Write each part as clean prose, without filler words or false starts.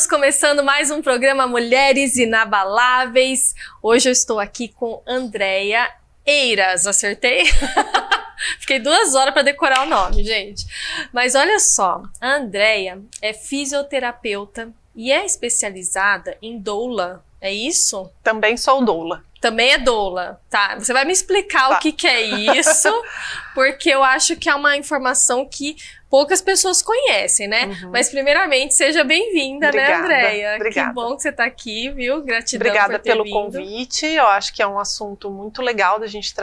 Estamos começando mais um programa Mulheres Inabaláveis. Hoje eu estou aqui com Andréia Eiras, acertei? Fiquei 2 horas para decorar o nome, gente. Mas olha só, a Andréia é fisioterapeuta e é especializada em doula, é isso? Também sou doula. Também é doula, tá? Você vai me explicar o que é isso, porque eu acho que é uma informação que poucas pessoas conhecem, né? Mas primeiramente, seja bem-vinda, né, Andréia? Obrigada. Que bom que você está aqui, viu? Gratidão Obrigada por ter pelo vindo. convite. Eu acho que é um assunto muito legal da gente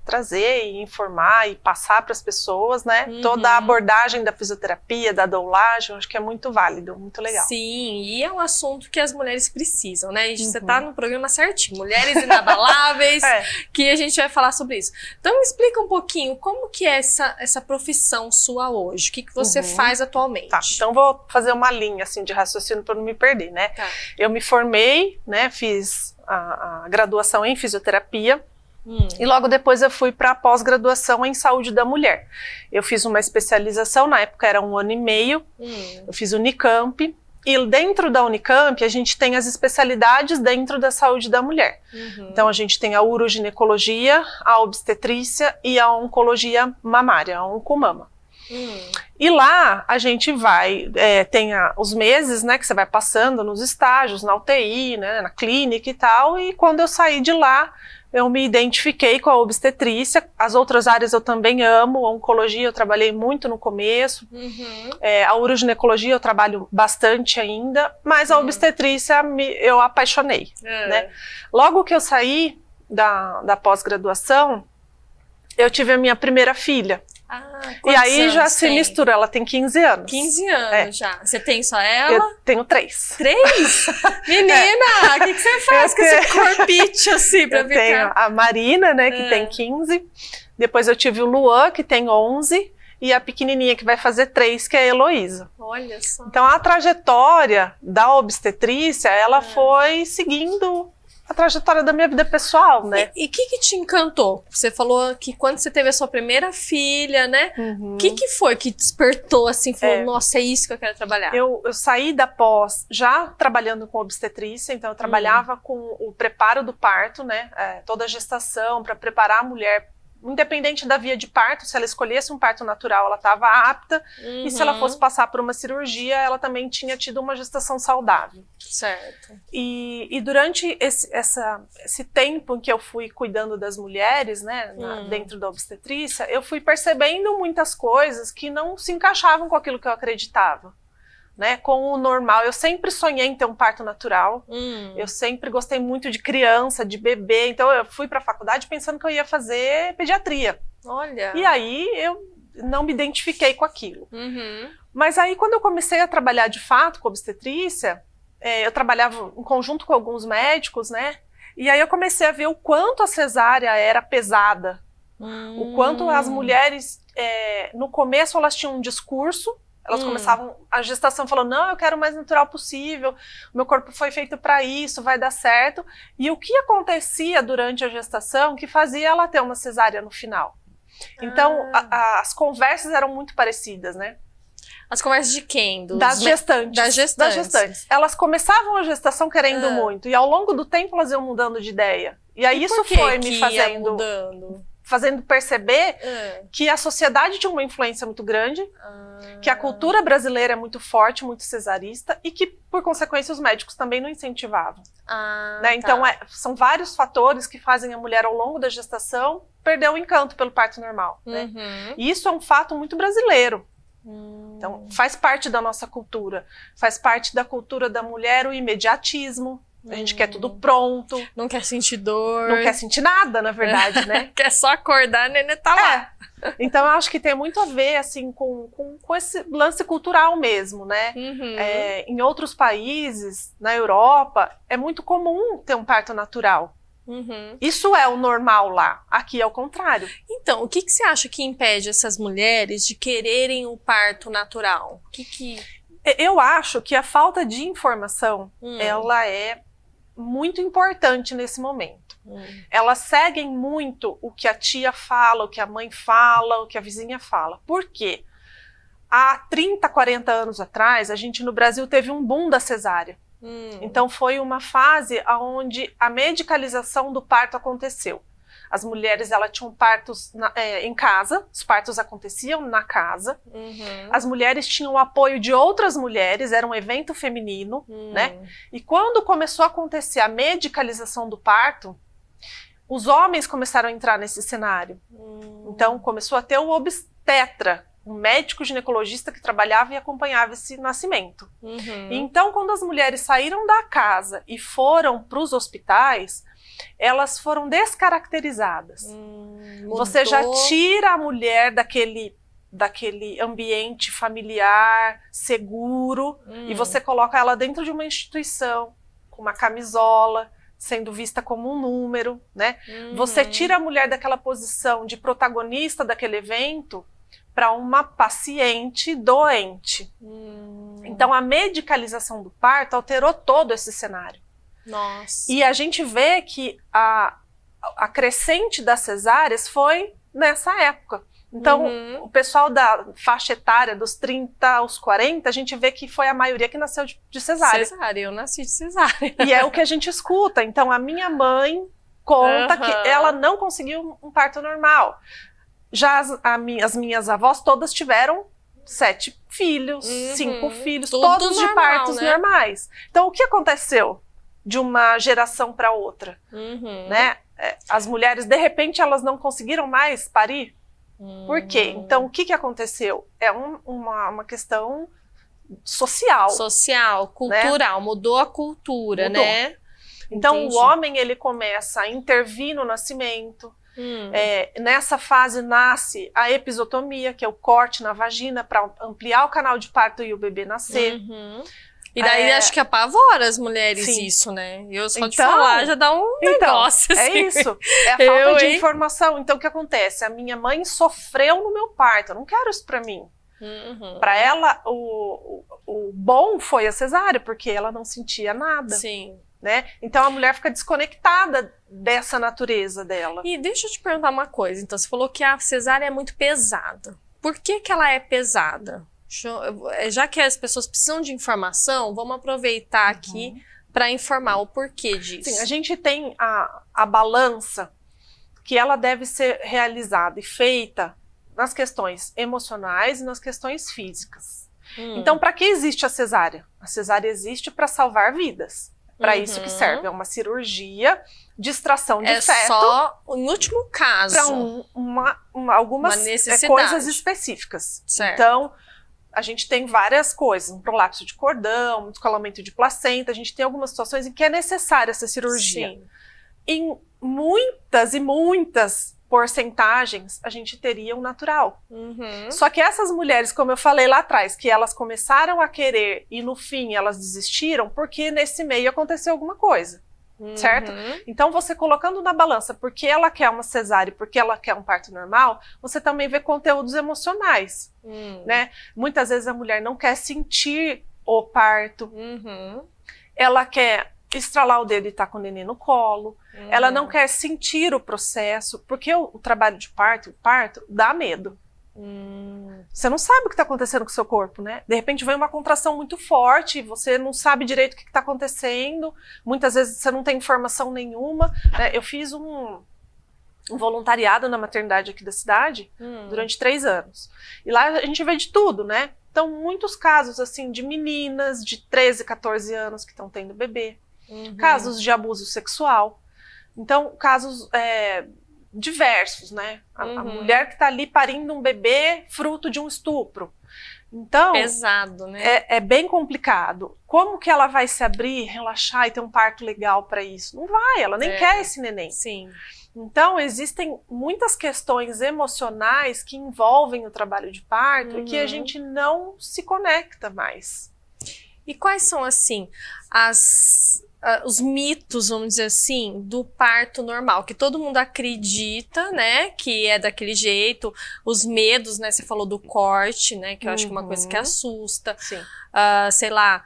trazer e informar e passar para as pessoas, né? Toda a abordagem da fisioterapia, da doulagem, eu acho que é muito válido, muito legal. Sim, e é um assunto que as mulheres precisam, né? Você está no programa certinho, Mulheres Inabaláveis, que a gente vai falar sobre isso. Então me explica um pouquinho como que é essa profissão sua hoje, o que você faz atualmente? Tá, então vou fazer uma linha assim de raciocínio para não me perder, né? Tá. Eu me formei, né? Fiz a graduação em fisioterapia. E logo depois eu fui para a pós-graduação em saúde da mulher. Eu fiz uma especialização, na época era 1 ano e meio, eu fiz Unicamp, e dentro da Unicamp a gente tem as especialidades dentro da saúde da mulher. Então a gente tem a uroginecologia, a obstetrícia e a oncologia mamária, a oncomama. E lá a gente vai, tem os meses, né, que você vai passando nos estágios, na UTI, né, na clínica e tal, e quando eu saí de lá, eu me identifiquei com a obstetrícia. As outras áreas eu também amo, a oncologia eu trabalhei muito no começo, a uroginecologia eu trabalho bastante ainda, mas a obstetrícia eu apaixonei, né? Logo que eu saí da pós-graduação, eu tive a minha primeira filha. E aí já se mistura, ela tem 15 anos. 15 anos já. Você tem só ela? Eu tenho 3. 3? Menina, o que você faz com esse corpite assim pra ficar? Eu tenho a Marina, né, que tem 15. Depois eu tive o Luan, que tem 11. E a pequenininha que vai fazer 3, que é a Heloísa. Olha só. Então a trajetória da obstetrícia, ela foi seguindo a trajetória da minha vida pessoal, né? E o que te encantou? Você falou que quando você teve a sua primeira filha, né? O que foi que despertou assim, falou, nossa, é isso que eu quero trabalhar? Eu saí da pós já trabalhando com obstetrícia, então eu trabalhava com o preparo do parto, né? Toda a gestação para preparar a mulher, independente da via de parto, se ela escolhesse um parto natural, ela estava apta, e se ela fosse passar por uma cirurgia, ela também tinha tido uma gestação saudável. Certo. E durante esse tempo em que eu fui cuidando das mulheres, né, dentro da obstetrícia, eu fui percebendo muitas coisas que não se encaixavam com aquilo que eu acreditava. Né, com o normal. Eu sempre sonhei em ter um parto natural, eu sempre gostei muito de criança, de bebê, então eu fui para a faculdade pensando que eu ia fazer pediatria. Olha! E aí eu não me identifiquei com aquilo. Mas aí quando eu comecei a trabalhar de fato com obstetrícia, eu trabalhava em conjunto com alguns médicos, né, e aí eu comecei a ver o quanto a cesárea era pesada, o quanto as mulheres, no começo elas tinham um discurso. Elas começavam a gestação falando, não, eu quero o mais natural possível, meu corpo foi feito para isso, vai dar certo. E o que acontecia durante a gestação que fazia ela ter uma cesárea no final? Então, as conversas eram muito parecidas, né? As conversas de quem? Das gestantes. Das gestantes. Das gestantes. Elas começavam a gestação querendo muito, e ao longo do tempo elas iam mudando de ideia. E aí isso foi me fazendo perceber que a sociedade tinha uma influência muito grande, que a cultura brasileira é muito forte, muito cesarista, e que, por consequência, os médicos também não incentivavam. Né? Então, são vários fatores que fazem a mulher, ao longo da gestação, perder o encanto pelo parto normal. Né? E isso é um fato muito brasileiro. Então, faz parte da nossa cultura, faz parte da cultura da mulher o imediatismo. A gente quer tudo pronto. Não quer sentir dor. Não quer sentir nada, na verdade, né? Quer só acordar, a nenê tá lá. Então, eu acho que tem muito a ver, assim, com esse lance cultural mesmo, né? Em outros países, na Europa, é muito comum ter um parto natural. Isso é o normal lá. Aqui é o contrário. Então, o que você acha que impede essas mulheres de quererem o parto natural? Eu acho que a falta de informação, ela é muito importante nesse momento. Elas seguem muito o que a tia fala, o que a mãe fala, o que a vizinha fala. Por quê? há 30, 40 anos atrás, a gente no Brasil teve um boom da cesárea. Então foi uma fase onde a medicalização do parto aconteceu. As mulheres, elas tinham partos em casa, os partos aconteciam na casa. As mulheres tinham o apoio de outras mulheres, era um evento feminino, né? E quando começou a acontecer a medicalização do parto, os homens começaram a entrar nesse cenário. Então começou a ter o obstetra, um médico ginecologista que trabalhava e acompanhava esse nascimento. Então, quando as mulheres saíram da casa e foram para os hospitais, elas foram descaracterizadas. Você já tira a mulher daquele ambiente familiar, seguro, e você coloca ela dentro de uma instituição, com uma camisola, sendo vista como um número, né? Você tira a mulher daquela posição de protagonista daquele evento para uma paciente doente. Então a medicalização do parto alterou todo esse cenário. Nossa. E a gente vê que a crescente das cesáreas foi nessa época. Então o pessoal da faixa etária dos 30 aos 40, a gente vê que foi a maioria que nasceu de cesárea. Cesárea, eu nasci de cesárea. E é o que a gente escuta. Então a minha mãe conta que ela não conseguiu um parto normal. Já as minhas avós todas tiveram 7 filhos, 5 filhos, todos de partos normais. Então, o que aconteceu de uma geração para outra? Né? As mulheres, de repente, elas não conseguiram mais parir? Por quê? Então, o que aconteceu? É uma questão social. Social, cultural, né? Mudou a cultura, né? Então, Entendi. O homem, ele começa a intervir no nascimento. Nessa fase nasce a episiotomia, que é o corte na vagina para ampliar o canal de parto e o bebê nascer. E daí acho que apavora as mulheres isso, né? Eu só de falar já dá um negócio assim. É isso, é a falta de informação. Então o que acontece? A minha mãe sofreu no meu parto, eu não quero isso para mim. Para ela, o bom foi a cesárea, porque ela não sentia nada. Sim. Né? Então a mulher fica desconectada dessa natureza dela. E deixa eu te perguntar uma coisa. Então, você falou que a cesárea é muito pesada. Por que ela é pesada? Já que as pessoas precisam de informação, vamos aproveitar aqui para informar o porquê disso. Sim, a gente tem a balança que ela deve ser realizada e feita nas questões emocionais e nas questões físicas. Então, para que existe a cesárea? A cesárea existe para salvar vidas. Para isso que serve, é uma cirurgia de extração de feto. É só, em último caso, para algumas coisas específicas. Certo. Então, a gente tem várias coisas, um prolapso de cordão, um descolamento de placenta, a gente tem algumas situações em que é necessária essa cirurgia. Sim. Em muitas e muitas porcentagens, a gente teria um natural. Só que essas mulheres, como eu falei lá atrás, que elas começaram a querer e no fim elas desistiram porque nesse meio aconteceu alguma coisa, certo? Então você colocando na balança porque ela quer uma cesárea e porque ela quer um parto normal, você também vê conteúdos emocionais, né? Muitas vezes a mulher não quer sentir o parto, ela quer estralar o dedo e estar com o neném no colo, ela não quer sentir o processo, porque o trabalho de parto, o parto, dá medo. Você não sabe o que está acontecendo com o seu corpo, né? De repente vem uma contração muito forte, você não sabe direito o que está acontecendo, muitas vezes você não tem informação nenhuma, né? Eu fiz um voluntariado na maternidade aqui da cidade durante 3 anos. E lá a gente vê de tudo, né? Então, muitos casos assim de meninas de 13, 14 anos que estão tendo bebê. Casos de abuso sexual. Então, casos diversos, né? A mulher que está ali parindo um bebê fruto de um estupro. Então, pesado, né? É bem complicado. Como que ela vai se abrir, relaxar e ter um parto legal para isso? Não vai, ela nem quer esse neném. Sim. Então, existem muitas questões emocionais que envolvem o trabalho de parto e que a gente não se conecta mais. E quais são, assim, os mitos, vamos dizer assim, do parto normal? Que todo mundo acredita, né, que é daquele jeito. Os medos, né, você falou do corte, né, que eu acho que é uma coisa que assusta. Sim. Sei lá,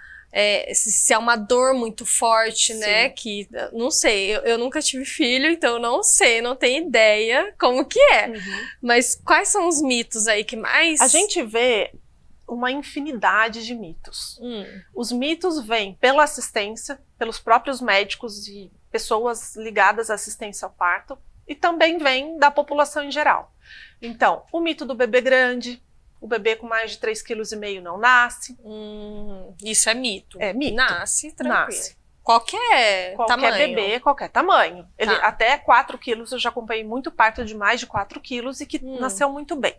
se é uma dor muito forte, né, que, não sei, eu nunca tive filho, então eu não sei, não tenho ideia como que é. Mas quais são os mitos aí que mais... A gente vê uma infinidade de mitos. Os mitos vêm pela assistência, pelos próprios médicos e pessoas ligadas à assistência ao parto, e também vem da população em geral. Então, o mito do bebê grande, o bebê com mais de 3,5 kg não nasce. Isso é mito. É mito. Nasce tranquilo. Nasce. Qualquer tamanho. Bebê, qualquer tamanho. Tá. Ele, até 4 quilos, eu já acompanhei muito parto de mais de 4 quilos e que nasceu muito bem.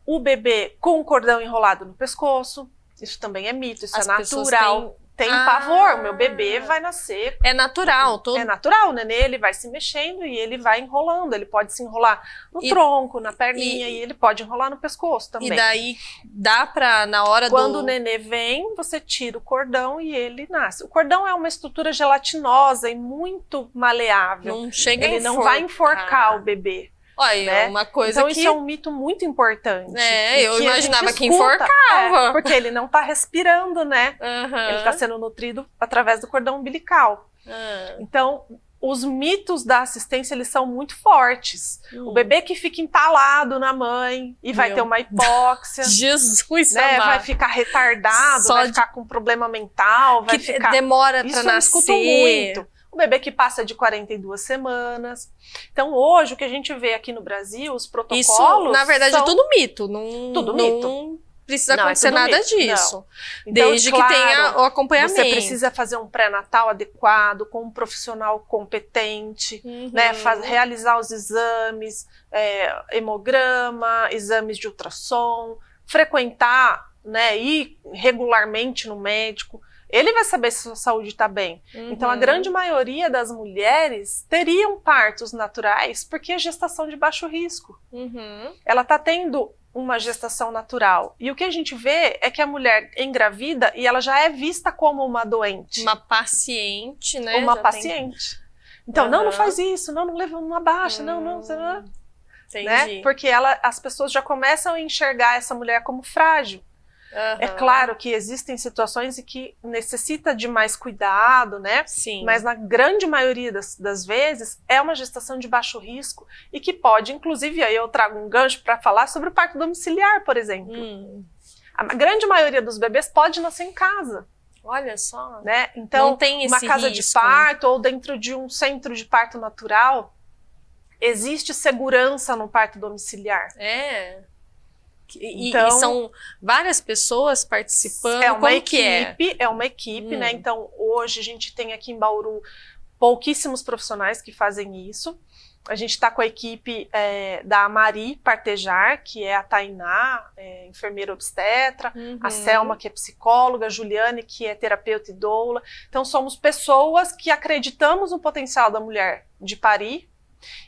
O bebê com o cordão enrolado no pescoço, isso também é mito, isso é natural. Tem pavor, meu bebê vai nascer. É natural. É natural, o nenê ele vai se mexendo e ele vai enrolando. Ele pode se enrolar no tronco, na perninha, e ele pode enrolar no pescoço também. E daí dá pra, na hora Quando o nenê vem, você tira o cordão e ele nasce. O cordão é uma estrutura gelatinosa e muito maleável. Não chega a Ele não vai enforcar o bebê. Olha, né? uma coisa então que... isso é um mito muito importante. Eu imaginava que enforcava. Porque ele não está respirando, né? Ele está sendo nutrido através do cordão umbilical. Então, os mitos da assistência, eles são muito fortes. O bebê que fica entalado na mãe e vai ter uma hipóxia. Jesus, né? Vai ficar retardado, vai ficar com problema mental, vai ficar... demora para nascer. Isso eu escuto muito. O bebê que passa de 42 semanas. Então, hoje, o que a gente vê aqui no Brasil, os protocolos... Isso, na verdade, é tudo mito. Tudo mito. Não precisa acontecer nada disso. Então, desde que tenha o acompanhamento. Você precisa fazer um pré-natal adequado, com um profissional competente, né? Realizar os exames, hemograma, exames de ultrassom, frequentar, né? Ir regularmente no médico. Ele vai saber se a sua saúde está bem. Então, a grande maioria das mulheres teriam partos naturais porque é gestação de baixo risco. Ela está tendo uma gestação natural. E o que a gente vê é que a mulher engravida e ela já é vista como uma doente. Uma paciente, né? Uma paciente. Então, não faz isso, não leva uma baixa, não. Entendi. Né? Porque as pessoas já começam a enxergar essa mulher como frágil. É claro que existem situações em que necessita de mais cuidado, né? Sim. Mas na grande maioria das vezes é uma gestação de baixo risco e que pode, inclusive, aí eu trago um gancho para falar sobre o parto domiciliar, por exemplo. A grande maioria dos bebês pode nascer em casa. Olha só. Né? Então, não tem esse uma casa risco. de parto ou dentro de um centro de parto natural, existe segurança no parto domiciliar. Então, e são várias pessoas participando. É uma equipe, né? Então, hoje a gente tem aqui em Bauru pouquíssimos profissionais que fazem isso. A gente está com a equipe da Mari Partejar, que é a Tainá, enfermeira obstetra, a Selma, que é psicóloga, a Juliane, que é terapeuta e doula. Então, somos pessoas que acreditamos no potencial da mulher de parir,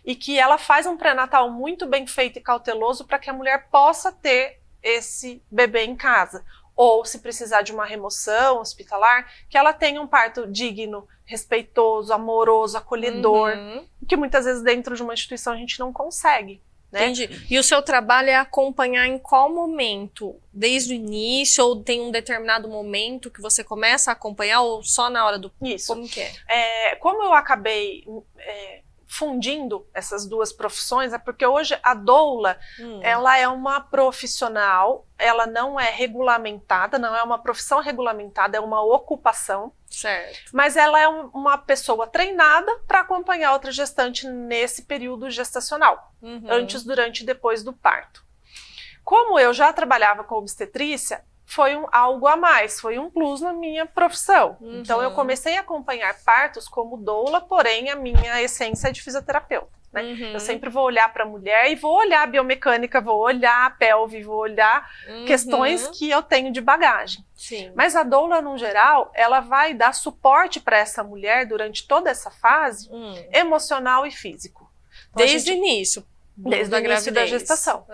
e que ela faz um pré-natal muito bem feito e cauteloso para que a mulher possa ter esse bebê em casa. Ou, se precisar de uma remoção hospitalar, que ela tenha um parto digno, respeitoso, amoroso, acolhedor, que muitas vezes dentro de uma instituição a gente não consegue. Né? Entendi. E o seu trabalho é acompanhar em qual momento? Desde o início, ou tem um determinado momento que você começa a acompanhar, ou só na hora do... Isso. Como que é? Como eu acabei... fundindo essas duas profissões, é porque hoje a doula, ela é uma profissional, ela não é regulamentada, não é uma profissão regulamentada, é uma ocupação. Certo. Mas ela é uma pessoa treinada para acompanhar outra gestante nesse período gestacional, antes, durante e depois do parto. Como eu já trabalhava com obstetrícia, foi algo a mais, foi um plus na minha profissão. Então, eu comecei a acompanhar partos como doula, porém, a minha essência é de fisioterapeuta. Né? Eu sempre vou olhar para a mulher e vou olhar a biomecânica, vou olhar a pelve, vou olhar questões que eu tenho de bagagem. Sim. Mas a doula, no geral, ela vai dar suporte para essa mulher durante toda essa fase, emocional e físico. Então, desde o início. Desde o início da gestação.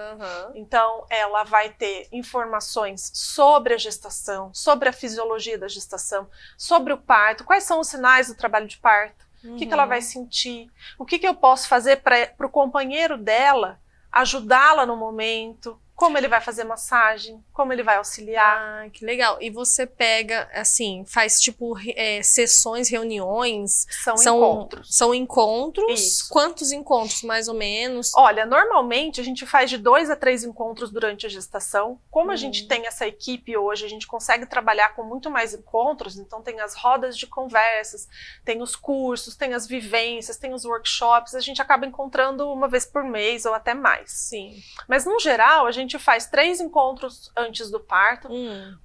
Então, ela vai ter informações sobre a gestação, sobre a fisiologia da gestação, sobre o parto, quais são os sinais do trabalho de parto, o que ela vai sentir, o que eu posso fazer para o companheiro dela ajudá-la no momento, como ele vai fazer massagem, como ele vai auxiliar. Ah, que legal. E você pega, assim, faz tipo sessões, reuniões? São encontros. São encontros? Isso. Quantos encontros, mais ou menos? Olha, normalmente a gente faz de 2 a 3 encontros durante a gestação. Como a gente tem essa equipe hoje, a gente consegue trabalhar com muito mais encontros, então tem as rodas de conversas, tem os cursos, tem as vivências, tem os workshops, a gente acaba encontrando uma vez por mês ou até mais. Sim. Mas no geral, a gente faz 3 encontros antes do parto,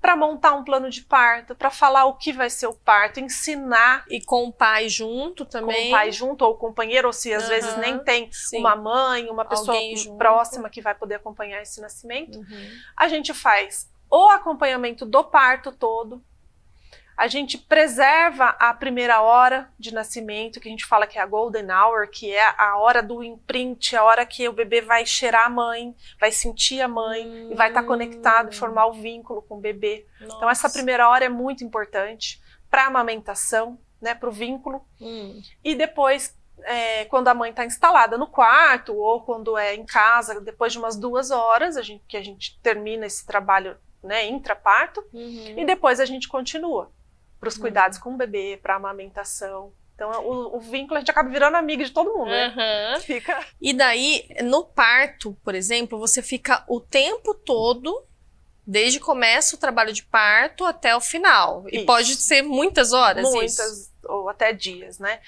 para montar um plano de parto, para falar o que vai ser o parto, ensinar. E com o pai junto também? Com o pai junto, ou o companheiro, ou se às vezes nem tem uma mãe, uma pessoa próxima que vai poder acompanhar esse nascimento. A gente faz o acompanhamento do parto todo. A gente preserva a primeira hora de nascimento, que a gente fala que é a golden hour, que é a hora do imprint, a hora que o bebê vai cheirar a mãe, vai sentir a mãe e vai estar conectado e formar o vínculo com o bebê. Nossa. Então essa primeira hora é muito importante para a amamentação, né, para o vínculo. E depois, quando a mãe está instalada no quarto ou quando é em casa, depois de umas 2 horas, que a gente termina esse trabalho, né, intraparto, e depois a gente continua para os cuidados com o bebê, para a amamentação. Então, o vínculo, a gente acaba virando amiga de todo mundo, né? Fica... E daí, no parto, por exemplo, você fica o tempo todo, desde que começa o trabalho de parto até o final. E pode ser muitas horas, muitas, ou até dias, né?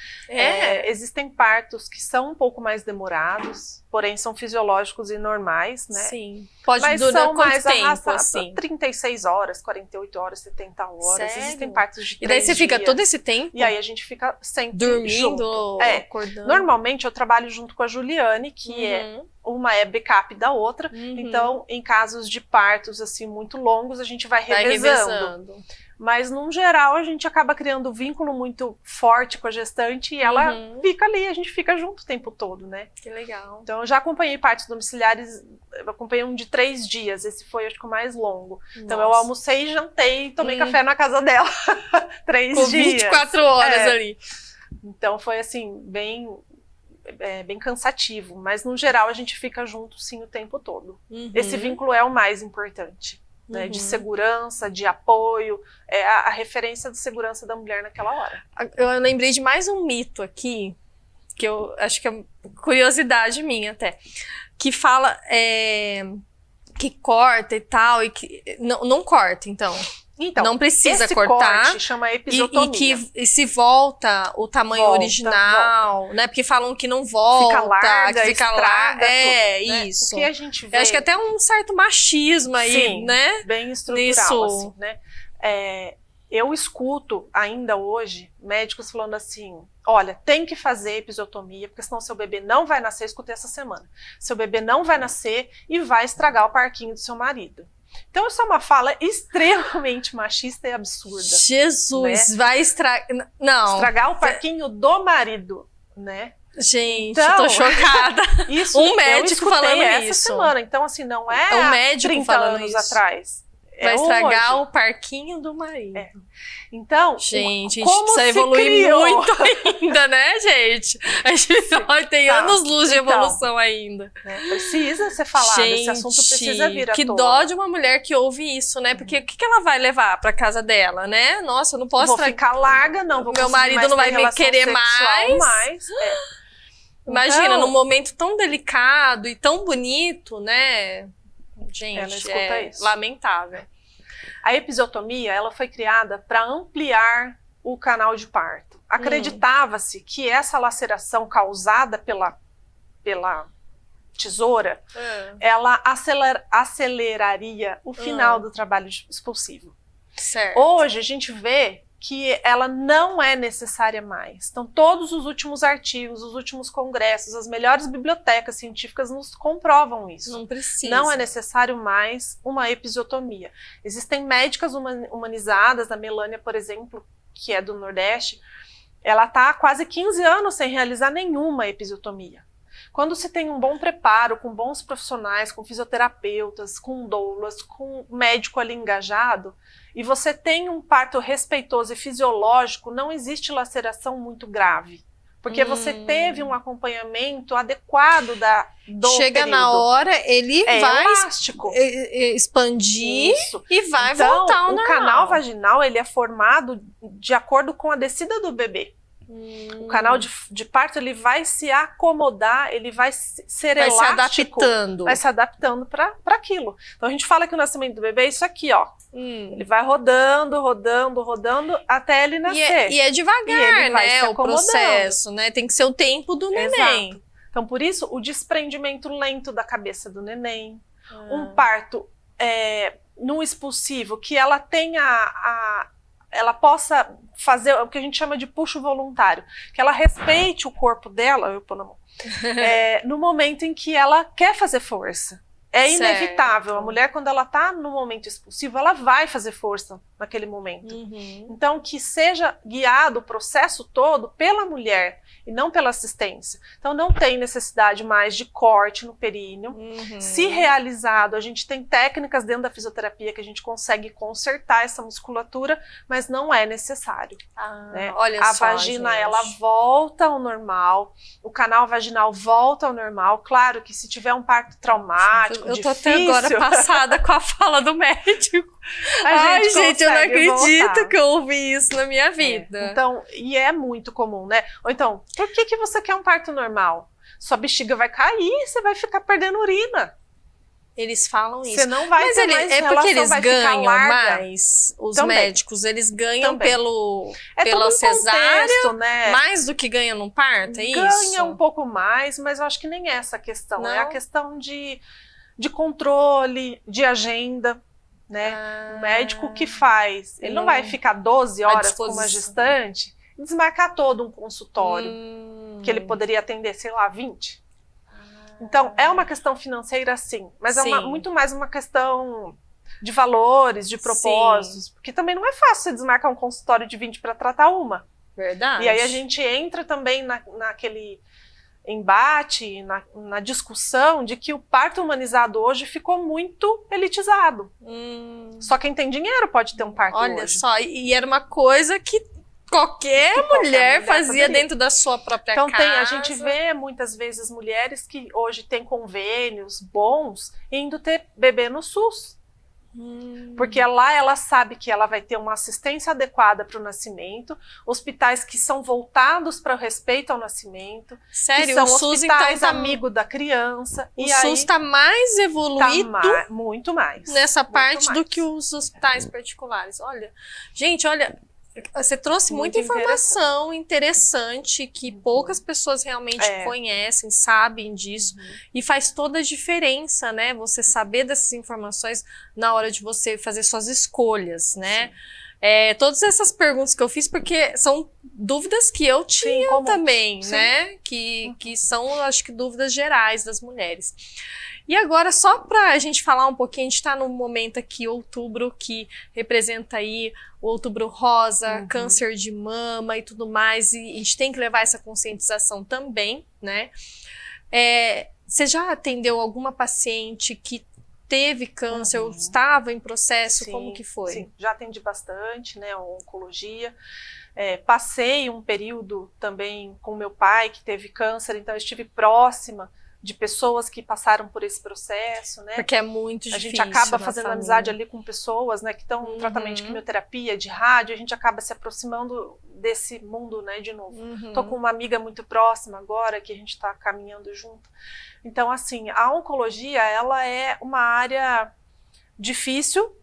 Existem partos que são um pouco mais demorados, porém são fisiológicos e normais, né? Sim. Pode Mas durar são quanto mais tempo, arrastados, assim? 36 horas, 48 horas, 70 horas. Sério? Existem partos de 3 E daí você fica dias. todo esse tempo? E aí a gente fica sempre dormindo, junto. acordando? Normalmente eu trabalho junto com a Juliane, que uma é backup da outra. Então, em casos de partos assim muito longos, a gente vai revezando. Mas, no geral, a gente acaba criando um vínculo muito forte com a gestante e ela fica ali, a gente fica junto o tempo todo, né? Que legal. Então, eu já acompanhei partos domiciliares, eu acompanhei um de 3 dias, esse foi, acho que, o mais longo. Então, eu almocei, jantei e tomei café na casa dela. 3 dias. 24 horas ali. Então, foi, assim, bem cansativo. Mas, no geral, a gente fica junto, sim, o tempo todo. Esse vínculo é o mais importante. Né, de segurança, de apoio, a referência de segurança da mulher naquela hora. Eu lembrei de mais um mito aqui, que eu acho que é curiosidade minha até, que fala que corta e tal, e que não corta, então. Então, não precisa esse cortar. Corte chama episiotomia. E se volta o tamanho original, volta. Né? Porque falam que não volta, fica larga, que fica larga. Né? Isso. O que a gente vê... Eu acho que até um certo machismo aí, sim, né? Bem estrutural, assim, né? Eu escuto ainda hoje médicos falando assim, olha, tem que fazer episiotomia, porque senão seu bebê não vai nascer, eu escutei essa semana. Seu bebê não vai nascer e vai estragar o parquinho do seu marido. Então, isso é uma fala extremamente machista e absurda. Jesus, né? Vai estragar... Não. Estragar o parquinho do marido, né? Gente, então, tô chocada. Isso, um médico falando essa isso. semana. Então, assim, não é um médico 30 falando anos isso. atrás. Vai estragar hoje. O parquinho do marido. Então, gente, a gente como precisa evoluir muito ainda, né, gente? A gente tem anos-luz de evolução ainda. Precisa ser falado, esse assunto precisa vir à tona. Que dó de uma mulher que ouve isso, né? Porque o que ela vai levar pra casa dela, né? Nossa, eu não posso... Vou ficar larga, não vou meu marido não vai me querer mais. Imagina, então, num momento tão delicado e tão bonito, né? Gente, ela escuta isso. Lamentável. A episiotomia, ela foi criada para ampliar o canal de parto. Acreditava-se que essa laceração causada pela tesoura, ela aceleraria o final do trabalho expulsivo. Certo. Hoje a gente vê que ela não é necessária mais. Então, todos os últimos artigos, os últimos congressos, as melhores bibliotecas científicas nos comprovam isso. Não precisa. Não é necessário mais uma episiotomia. Existem médicas humanizadas, a Melânia, por exemplo, que é do Nordeste, ela está há quase 15 anos sem realizar nenhuma episiotomia. Quando se tem um bom preparo, com bons profissionais, com fisioterapeutas, com doulas, com médico ali engajado, e você tem um parto respeitoso e fisiológico, não existe laceração muito grave. Porque você teve um acompanhamento adequado do Chega período. na hora, ele vai elástico. expandir Isso. e vai Então, voltar ao normal. O canal vaginal, ele é formado de acordo com a descida do bebê. O canal de parto, ele vai se acomodar, ele vai ser vai elástico. vai se adaptando para aquilo. Então a gente fala que o nascimento do bebê é isso aqui, ó. Ele vai rodando, rodando, rodando até ele nascer. E é devagar, né, o acomodando. processo, né? Tem que ser o tempo do neném. Exato. Então por isso o desprendimento lento da cabeça do neném, um parto no expulsivo, que ela tenha ela possa fazer o que a gente chama de puxo voluntário, que ela respeite o corpo dela, eu pôr na mão, no momento em que ela quer fazer força. É inevitável. A mulher, quando ela está no momento expulsivo, ela vai fazer força naquele momento. Então, que seja guiado o processo todo pela mulher e não pela assistência. Então, não tem necessidade mais de corte no períneo. Se realizado, a gente tem técnicas dentro da fisioterapia que a gente consegue consertar essa musculatura, mas não é necessário. Né? Olha a só, vagina, gente. ela volta ao normal, o canal vaginal volta ao normal. Claro que se tiver um parto traumático, eu tô difícil, até agora passada com a fala do médico. Ai, gente, eu não acredito voltar. que eu ouvi isso na minha vida. Então, e é muito comum, né? Ou então, por que você quer um parto normal? Sua bexiga vai cair, você vai ficar perdendo urina. Eles falam isso. Você não vai Mas ter mais é porque eles ganham mais, os também. Médicos, eles ganham pela todo um cesárea, contexto, né? mais do que ganham no parto, é isso? Ganha um pouco mais, mas eu acho que nem é essa a questão. Não? É a questão de controle, de agenda. Né? O médico que faz, ele não vai ficar 12 horas com uma gestante e desmarcar todo um consultório que ele poderia atender, sei lá, 20. Então, é uma questão financeira, sim, mas é muito mais uma questão de valores, de propósitos, porque também não é fácil você desmarcar um consultório de 20 para tratar uma. Verdade. E aí a gente entra também naquele embate, na discussão de que o parto humanizado hoje ficou muito elitizado. Só quem tem dinheiro pode ter um parto hoje. Olha só, e era uma coisa que qualquer mulher fazia dentro da sua própria casa. Então a gente vê muitas vezes mulheres que hoje têm convênios bons indo ter bebê no SUS. Porque lá ela sabe que ela vai ter uma assistência adequada para o nascimento, hospitais que são voltados para o respeito ao nascimento. Sério? Que são o SUS hospitais então amigo da criança. O SUS está mais evoluído muito mais nessa parte do que os hospitais particulares. Olha, gente, olha, você trouxe muita informação interessante que poucas pessoas realmente conhecem, sabem disso, e faz toda a diferença, né? Você saber dessas informações na hora de você fazer suas escolhas, né? Todas essas perguntas que eu fiz, porque são dúvidas que eu tinha também, né? Que são, acho que, dúvidas gerais das mulheres. E agora, só para a gente falar um pouquinho, a gente está num momento aqui, outubro, que representa aí o outubro rosa, câncer de mama e tudo mais, e a gente tem que levar essa conscientização também, né? Você já atendeu alguma paciente que teve câncer ou estava em processo? Como que foi? Sim, já atendi bastante, né, oncologia. Passei um período também com meu pai, que teve câncer, então eu estive próxima de pessoas que passaram por esse processo, né? Porque é muito difícil. A gente acaba fazendo amizade ali com pessoas, né, que estão em tratamento de quimioterapia, de rádio, a gente acaba se aproximando desse mundo, né, de novo. Tô com uma amiga muito próxima agora, que a gente tá caminhando junto. Então, assim, a oncologia, ela é uma área difícil,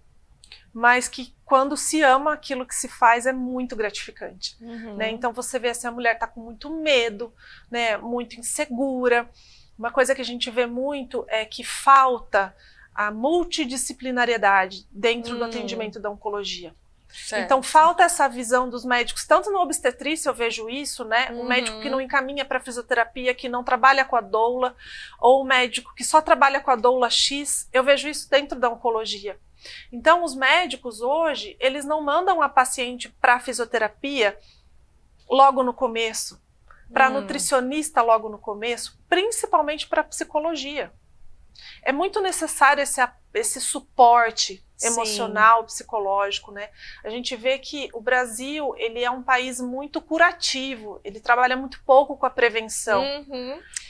mas que quando se ama aquilo que se faz é muito gratificante, né? Então você vê assim, a mulher tá com muito medo, né, muito insegura. Uma coisa que a gente vê muito é que falta a multidisciplinariedade dentro do atendimento da oncologia. Certo. Então falta essa visão dos médicos, tanto no obstetrícia eu vejo isso, né? Um médico que não encaminha para fisioterapia, que não trabalha com a doula, ou o médico que só trabalha com a doula X, eu vejo isso dentro da oncologia. Então os médicos hoje, eles não mandam a paciente para fisioterapia logo no começo, para nutricionista logo no começo, principalmente para psicologia. É muito necessário esse suporte emocional, psicológico, né? A gente vê que o Brasil, ele é um país muito curativo, ele trabalha muito pouco com a prevenção.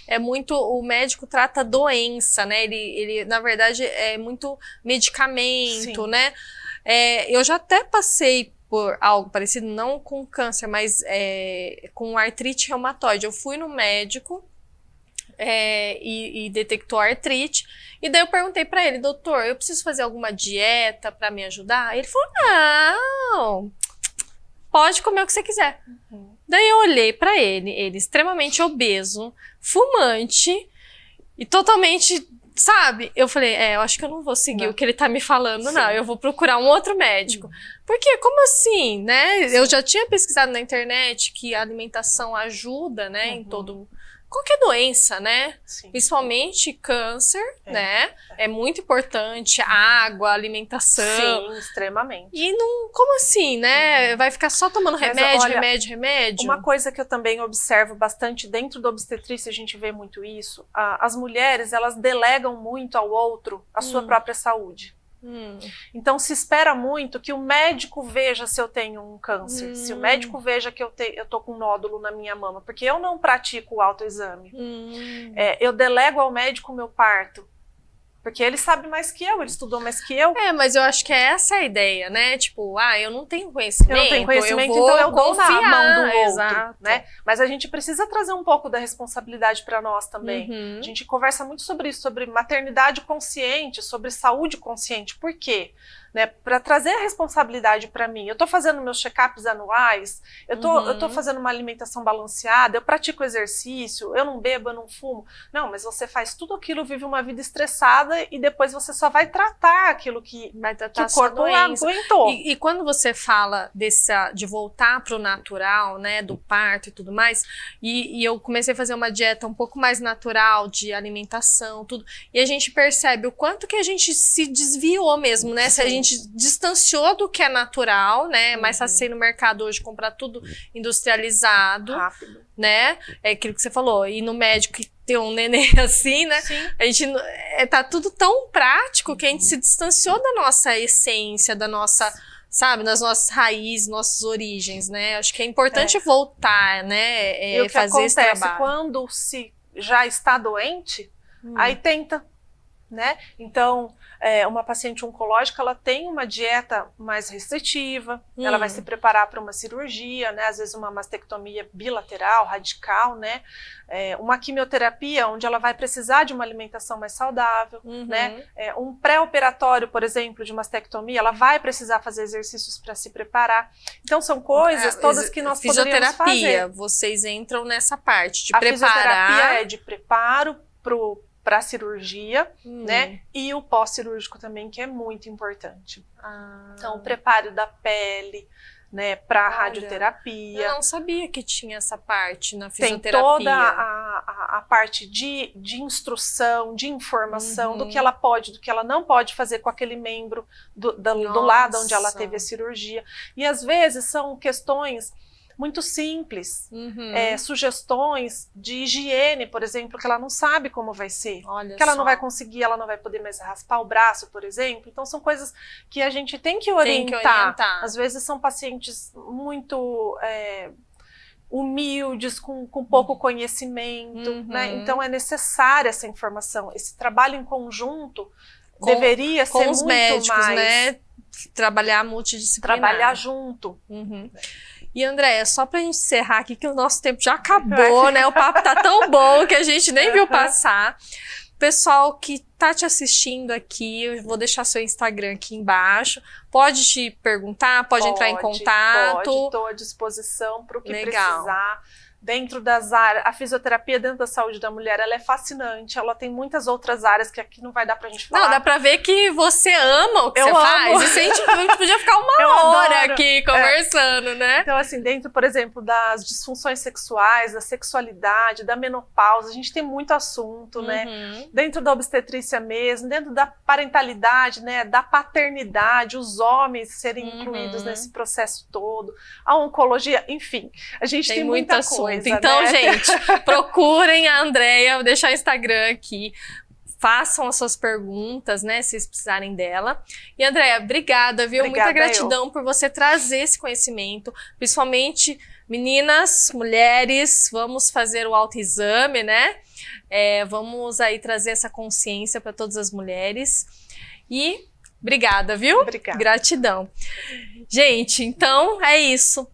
É muito, o médico trata doença, né? Ele na verdade, é muito medicamento, né? Eu já até passei por algo parecido, não com câncer, mas com artrite reumatoide. Eu fui no médico e detectou artrite. E daí eu perguntei pra ele, doutor, eu preciso fazer alguma dieta pra me ajudar? Ele falou, não, pode comer o que você quiser. Daí eu olhei pra ele extremamente obeso, fumante e totalmente, sabe? Eu falei, eu acho que eu não vou seguir o que ele tá me falando, não. Eu vou procurar um outro médico. Porque, como assim, né? Eu já tinha pesquisado na internet que a alimentação ajuda, né, em qualquer doença, né? Principalmente câncer, né? É muito importante, água, alimentação. Sim, extremamente. E não, como assim, né? Vai ficar só tomando remédio, olha, remédio? Uma coisa que eu também observo bastante dentro da obstetrícia, a gente vê muito isso, as mulheres, elas delegam muito ao outro a sua própria saúde. Então se espera muito que o médico veja se eu tenho um câncer, se o médico veja que eu tô com um nódulo na minha mama, porque eu não pratico o autoexame. Eu delego ao médico o meu parto, porque ele sabe mais que eu, ele estudou mais que eu. Mas eu acho que é essa a ideia, né? Tipo, eu não tenho conhecimento. Eu não tenho conhecimento, então eu dou na mão do outro, né? Mas a gente precisa trazer um pouco da responsabilidade para nós também. A gente conversa muito sobre isso, sobre maternidade consciente, sobre saúde consciente. Por quê? Né, para trazer a responsabilidade para mim. Eu tô fazendo meus check-ups anuais, eu tô fazendo uma alimentação balanceada, eu pratico exercício, eu não bebo, eu não fumo. Não, mas você faz tudo aquilo, vive uma vida estressada e depois você só vai tratar aquilo que o corpo aguentou. E quando você fala de voltar pro natural, né, do parto e tudo mais, e eu comecei a fazer uma dieta um pouco mais natural de alimentação, tudo, e a gente percebe o quanto que a gente se desviou mesmo, né? Se a gente distanciou do que é natural, né? É mais fácil ir no mercado hoje comprar tudo industrializado, rápido, né? É aquilo que você falou, ir no médico e ter um neném assim, né? A gente tá tudo tão prático que a gente se distanciou da nossa essência, da nossa, sabe, das nossas raízes, nossas origens, né? Acho que é importante voltar, né? E o que fazer esse acontece trabalho. quando se já está doente, aí tenta, né? Então, uma paciente oncológica, ela tem uma dieta mais restritiva, ela vai se preparar para uma cirurgia, né? Às vezes uma mastectomia bilateral, radical, né? Uma quimioterapia, onde ela vai precisar de uma alimentação mais saudável, né? Um pré-operatório, por exemplo, de mastectomia, ela vai precisar fazer exercícios para se preparar. Então, são coisas todas que nós poderíamos fazer. Fisioterapia, vocês entram nessa parte de preparar. A fisioterapia é de preparo para a cirurgia, né? E o pós-cirúrgico também, que é muito importante. Então, o preparo da pele, né, para a radioterapia. Eu não sabia que tinha essa parte na fisioterapia. Tem toda a parte de instrução, de informação, do que ela pode, do que ela não pode fazer com aquele membro do lado onde ela teve a cirurgia. E às vezes são questões muito simples, sugestões de higiene, por exemplo, que ela não sabe como vai ser, que ela não vai conseguir, ela não vai poder mais raspar o braço, por exemplo. Então são coisas que a gente tem que orientar. Às vezes são pacientes muito humildes, com pouco conhecimento, né? Então é necessária essa informação. Esse trabalho em conjunto deveria ser com os muito médicos, mais, né? Trabalhar multidisciplinar. Trabalhar junto. E Andréia, só pra gente encerrar aqui, que o nosso tempo já acabou, né? O papo tá tão bom que a gente nem viu passar. Pessoal que tá te assistindo aqui, eu vou deixar seu Instagram aqui embaixo. Pode te perguntar, pode entrar em contato. Pode, estou à disposição para o que precisar. Dentro das áreas, a fisioterapia dentro da saúde da mulher, ela é fascinante, ela tem muitas outras áreas que aqui não vai dar pra gente falar. Não, dá pra ver que você ama o que você faz. E a gente podia ficar uma hora aqui conversando, né? Então, assim, dentro, por exemplo, das disfunções sexuais, da sexualidade, da menopausa, a gente tem muito assunto, né? Dentro da obstetrícia mesmo, dentro da parentalidade, né? Da paternidade, os homens serem incluídos nesse processo todo, a oncologia, enfim, a gente tem muita coisa. Então, né, gente, procurem a Andréia, vou deixar o Instagram aqui. façam as suas perguntas, né, se vocês precisarem dela. E, Andréia, obrigada, viu? Obrigada, muita gratidão por você trazer esse conhecimento, principalmente meninas, mulheres, vamos fazer o autoexame, né? Vamos aí trazer essa consciência para todas as mulheres. E obrigada, viu? Obrigada. Gratidão. Gente, então é isso.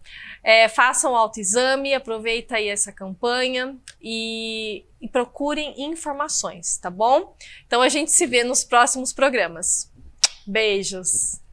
Façam o autoexame, aproveita aí essa campanha e procurem informações, tá bom? Então a gente se vê nos próximos programas. Beijos!